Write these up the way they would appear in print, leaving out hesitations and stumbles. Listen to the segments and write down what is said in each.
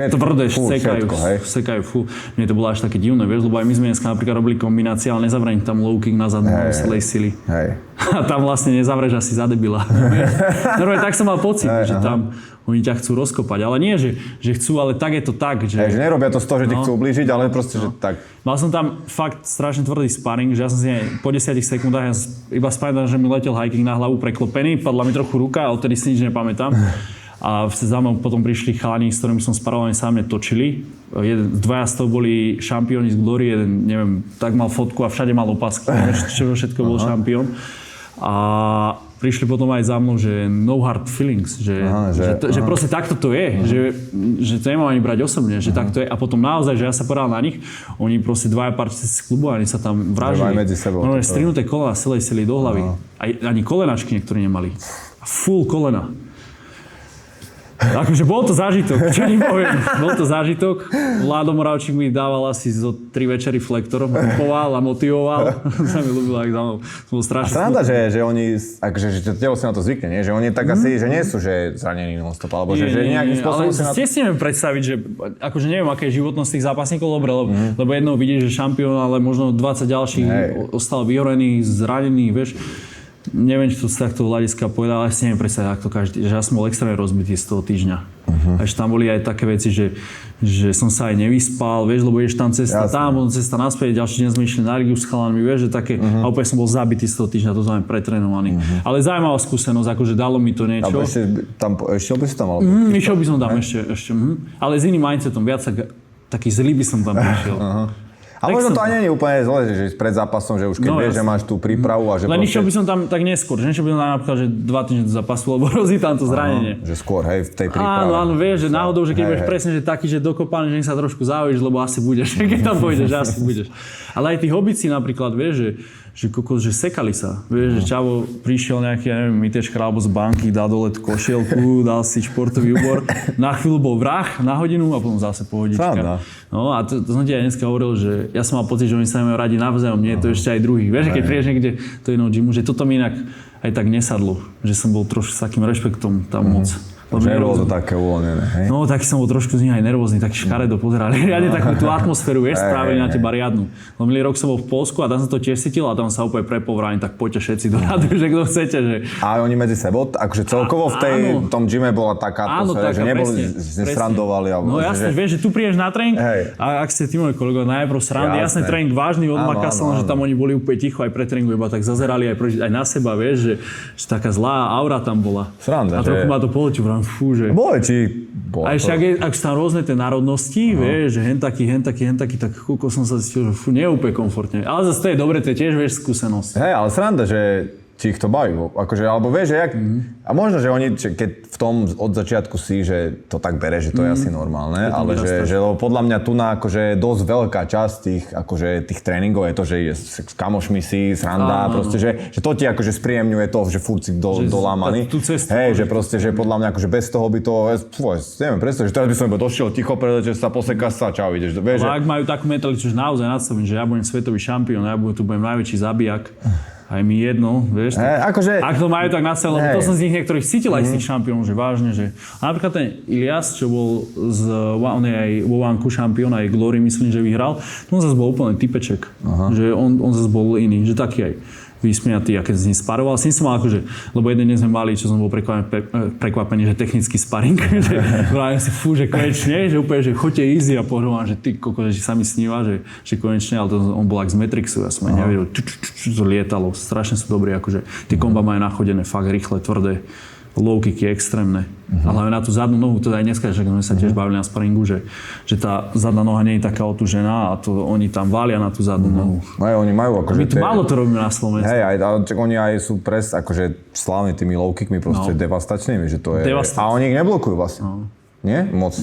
tvrdé, sekajú, fú. Mne to bolo až také divné, vieš, lebo aj my sme dneska napríklad robili kombinácie, ale nezavraním tam low kick na zadnú celej sily. A tam vlastne nezavreš asi za debila. Normálne tak som mal pocit, že tam oni ťa chcú rozkopať, ale nie, že chcú, ale tak je to tak, že... Že nerobia to z toho, že ti chcú ublížiť, ale proste, že tak. Mal som tam fakt strašne tvrdý sparring, že ja som si po 10 sekundách iba spájam, že mi letel high kick na hlavu preklopený, padla mi trochu ruka a odtedy si nič nepamätám. A za mnou potom prišli chalani, s ktorými som sparoval, sa mne točili. Dvaja z toho boli šampióni z Glory, jeden, neviem, tak mal fotku a všade mal opasky, čo všetko bol šampión. A prišli potom aj za mnou, že no hard feelings, že proste takto to je, že to nemám ani brať osobne, že takto je. A potom naozaj, že ja sa poradal na nich, oni proste dvaja parčici z klubu, oni sa tam vražili. No, strihnuté kolena celej sily do hlavy. Ani kolenačky niektorí nemali. Full kolena. Akože bol to zážitok, čo im poviem. Bol to zážitok. Ládo Moravčík mi dával asi zo 3 večery flektorov, kupoval a motivoval. Sa mi ľúbil aj za mnou. To bolo strašne. A sranda, že oni, akože že telo si na to zvykne, nie? Že oni tak asi, že nie sú že zranení non-stop, alebo že nejakým spôsobom si na to... Ale si neviem predstaviť, že akože neviem, aká je životnosť tých zápasníkov, dobre, lebo jednou vidíš, že šampión, ale možno 20 ďalších ostal vyhorený, zranený, vieš. Neviem, či to z takto hľadiska povedal, ale si neviem predstaviť, ako každý, že ja som bol extrémne rozbitý z toho týždňa. A ešte tam boli aj také veci, že som sa aj nevyspal, vieš, lebo ješ tam cesta tam, potom cesta naspäť, ďalší deň sme išli na Rigu s chalanmi, vieš, že také, a úplne som bol zabitý z toho týždňa, to som aj pretrénovaný. Ale zaujímavá skúsenosť, akože dalo mi to niečo. A ešte by si tam mal? Išiel by som tam ešte. Ale s iným mindsetom, viac taký zlý by som tam prišiel. A možno to aj nie je úplne zle, že pred zápasom, že už keď vieš, že máš tú prípravu a že len išiel by som tam tak neskôr, že by som tam napríklad, že 2 týždne do zápasu, lebo hrozí tam to zranenie. Že skôr, hej, v tej príprave. Áno, vieš, že náhodou, že keď budeš presne, že taký, že dokopaný, že sa trošku zaujíš, lebo asi budeš, keď tam pôjdeš, asi budeš. Ale aj tí hobici napríklad, vieš, že kokos, že sekali sa. Vieš, že Čavo prišiel nejaký, ja neviem, mytečka alebo z banky, dal dole tú košielku, dal si športový úbor, na chvíľu bol vrah, na hodinu a potom zase pohodička. No a to som ti aj dneska hovoril, že ja som mal pocit, že oni sa majú radi navzájom, nie je to ešte aj druhých. Vieš, keď prídeš niekde do jedného gymu, že toto mi inak aj tak nesadlo, že som bol trošku s takým rešpektom tam moc. Že bolo to také uvoľnené, hej? No, taký som bol trošku z nich aj nervózny, taký škaredo pozerali. Riadne takú tú atmosféru, vieš, správali na teba riadnu. No minulý rok som bol v Poľsku a tam sa to tiež cítil a tam sa úplne prepovrali, tak poďte všetci do radu, že kto chcete, že... A oni medzi sebou, akože celkovo v tom gyme bola taká atmosféra, že neboli, nesrandovali. No jasne, vieš, že tu prídeš na tréning a ak ste tí moji kolegovia najprv srandy, jasne tréning vážny od Makasa, že tam oni boli úplne ticho aj pre tréningu, iba tak zazerali aj na seba, vieš, že taká zlá aura tam bola. Sranda, a trochu ma to polečil, fú, že... A ešte ak sú tam rôzne tie národnosti, vieš, že hen taký, tak kúko som sa zistil, že fú, nie je úplne komfortne. Ale zase to je dobre, to je tiež, vieš, skúsenosť. Hej, ale sranda, že či ich to baví, akože, alebo vieš, že jak... A možno, že oni, keď v tom od začiatku si, že to tak bere, že to je asi normálne, ale že podľa mňa tu na akože dosť veľká časť tých tréningov je to, že je s kamošmi si, sranda, proste, že to ti akože spríjemňuje to, že furt si dolámaný. Hej, že proste, že podľa mňa akože bez toho by to, neviem, predstav, že teraz by som iba došiel ticho, že sa posekáš sa, čau, ideš. Vieš, ale ak majú takú mentalitu, že naozaj nadstavím, že ja budem svetový šampión, ja budem najväčší zabijak. Aj mi jedno, vieš. Akože... Ak to majú tak na celé, lebo to som z nich niektorých cítil aj z tých šampiónov, že vážne, že... A napríklad ten Ilias, čo bol on je aj vo Vanku šampión, aj Glory myslím, že vyhral, on zase bol úplne typeček, že on zase bol iný, že taký aj vysmiatý, a keď s ním sparoval, s ním som mal akože, lebo jeden deň sme mali, čo som bol prekvapený, že technický sparing, že vrajím si, fú, že konečne, že úplne, že choďte easy a pohľadám, že ty koko, že sa mi sníva, že konečne, ale to, on bol ak z Matrixu, ja som aj nevedel, čo to lietalo, strašne sú dobrí, akože tie komba majú nachodené, fakt rýchle, tvrdé, low kicky extrémne. A hlavne na tú zadnú nohu, to aj dneska, že sme sa tiež bavili na sparingu, že tá zadná noha nie je taká otužená a to oni tam vália na tú zadnú nohu. Oni majú akože... My tu málo to robíme na Slovensku. Hej, ale oni aj sú akože slávni tými low kickmi proste devastačnými, že to je... A oni ich neblokujú vlastne. Nie? Moc.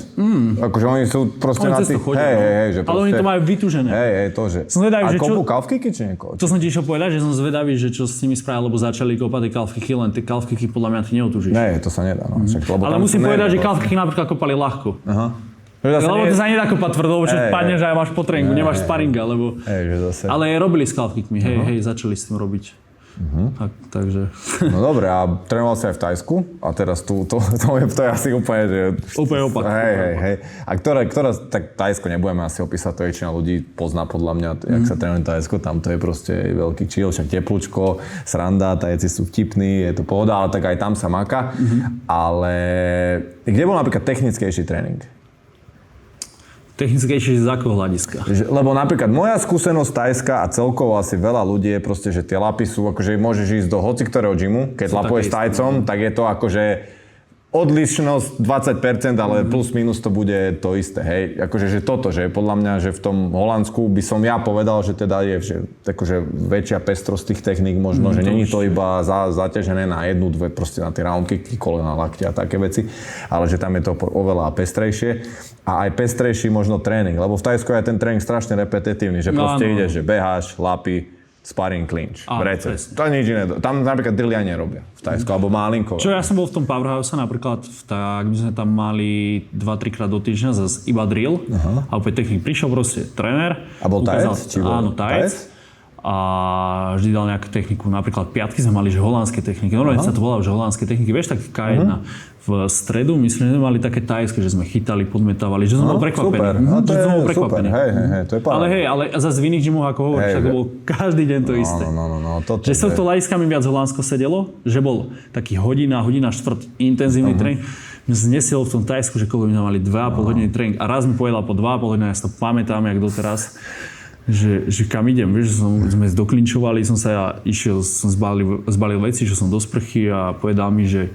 Akože oni sú proste na tých... Hej, že proste... Ale oni to majú vytúžené. Hej, to, že... Zvedavý, a kopú calf kicky, či niekoho? To som ti išiel povedať, že som zvedavý, že čo s nimi spravia, lebo začali kopať tie calf kicky, len tie calf kicky podľa mňa ty neotúžiš. Nie, to sa nedá. No. Ale musím povedať, že calf kicky napríklad kopali ľahko. Lebo to sa nedá kopať tvrdo, čo spadneš a máš po tréningu, nemáš sparinga, lebo... Ale robili s calf kickmi, hej, začali s tým robiť. Takže... No dobre, a trénoval si aj v Thajsku? A teraz to je asi úplne, že... Úplne opak. Hej. A tak Thajsko nebudeme asi opísať, to väčšina ľudí pozná podľa mňa, jak sa trénuje Thajsko, tam to je proste veľký chill, však teplúčko, sranda, Thajci sú vtipní, je to pohoda, ale tak aj tam sa maká. Ale kde bol napríklad technickejší tréning? Technickejšie z akého hľadiska? Lebo napríklad moja skúsenosť Thajska a celkovo asi veľa ľudí je proste, že tie lapy sú, akože môžeš ísť do hociktorého gymu, keď lapuješ s Thajcom, tak je to akože odlišnosť 20%, ale plus minus to bude to isté, hej. Akože, že toto, že podľa mňa, že v tom Holandsku by som ja povedal, že teda je že, akože väčšia pestrosť tých techník možno, že není to iba zaťažené na jednu, dve, proste na tie round kicky, kolena, lakte a také veci, ale že tam je to oveľa pestrejšie a aj pestrejší možno tréning, lebo v Thajsku je ten tréning strašne repetitívny, že proste ideš, že beháš, lapy, sparring clinch, brece. To je nič iné. Tam napríklad drilly aj nerobia v Thajsku, alebo málinko. Čo ja som bol v tom Powerhouse napríklad, tak my sme tam mali 2-3 krát do týždňa zase iba drill. A opäť technik prišiel proste tréner. A bol Thajec? Áno, Thajec. A vždy dal nejakú techniku. Napríklad piatky sme mali, že holandské techniky. Normálne sa to volalo, že holandské techniky. Vieš, tak K1 v stredu, myslím, že sme mali také thajské, že sme chytali, podmetávali, že som bol prekvapený. Super, to je super, hej, to je pána. Ale zase v iných gymoch, ako hovoríš, tak to bol každý deň to isté. No, že z tohto hľadiska mi viac Holandsko sedelo, že bol taký hodina štvrť intenzívny tréning. Mňa znesiel v tom Thajsku, že koľko my mali 2,5 hodiny tréning a raz mi povedal po 2,5 hodiny, ja si to pamätám, jak doteraz. Že kam idem, vieš, sme doklinčovali, som zbalil veci, že som do sprchy a povedal mi, že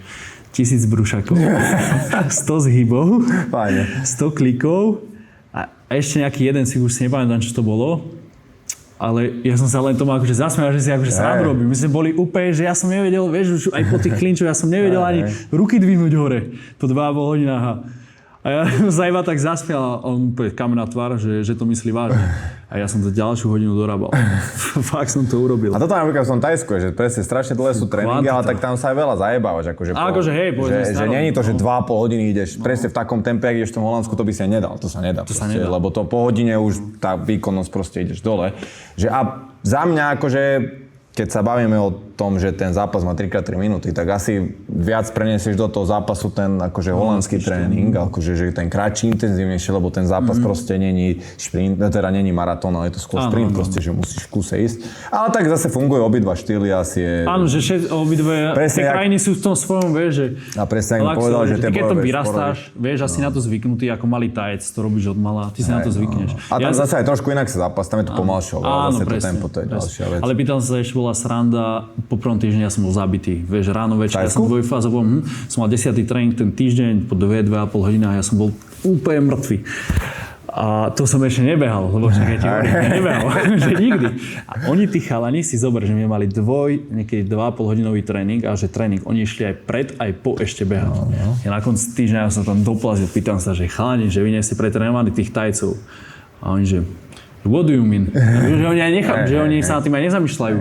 1000 brúšakov, 100 zhybov, 100 klikov a ešte nejaký jeden si už si nepamätám, čo to bolo. Ale ja som sa len tomu akože zasmial, že si akože sám robím. My sme boli úplne, že ja som nevedel, vieš, aj po tých klinčoch, ja som nevedel ani ruky dvihnúť hore po 2,5 hodinách. A ja sa iba tak zaspial a on kameň na tvár, že to myslí vážne. A ja som to ďalšiu hodinu dorábal. Fakt som to urobil. A toto napríklad v tom Thajsku, že presne strašne dlhé sú tréningy, ale tak tam sa aj veľa zajebávaš. Akože hej, že není to, že 2,5 hodiny ideš presne v takom tempe, ak ideš v tom Holandsku, to by si nedal. To sa nedá. Lebo to po hodine už tá výkonnosť proste ideš dole. Že a za mňa akože keď sa bavíme o tom, že ten zápas má 3x3 minúty, tak asi viac preniesieš do toho zápasu ten akože holandský tréning, akože že ten kratší, intenzívnejší, lebo ten zápas proste není šprint, teda není maratón, ale je to skôr sprint, proste, že musíš v kuse ísť. Ale tak zase fungujú obidva štýly, asi je... Áno, že obidve tie krajiny sú v tom svojom, vieš, že... A presne, ak povedal, že tie keď to vyrastáš, vieš, asi na to zvyknutý, ako malý Tajec, to robíš od mala, ty si na to zvykneš. A tam zase aj trošku inak sa zápas, tam je to pomalšie, ale zase to tempo, to je ďalšia vec. Ale pýtal sa, ešte bola sranda, po prvom týždni ja som bol zabitý. Vieš, ráno, večer, ja som dvojfázovo, som mal 10. tréning ten týždeň, po 2,5 hodinách ja som bol úplne mŕtvy. A to som ešte nebehal, lebo však ja ti hovorím, nebehal, že nikdy. A oni, tí chalani, si zober, že my mali niekedy 2,5 hodinový tréning a že tréning, oni išli aj pred, aj po ešte behať. Ja na konci týždňa ja som tam doplazil, pýtam sa, že chalani, že vy nie ste pretrénovali tých Tajcov. A oni, že what do you mean? Že oni aj nechápu, že oni sa na tým aj nezamýšľajú.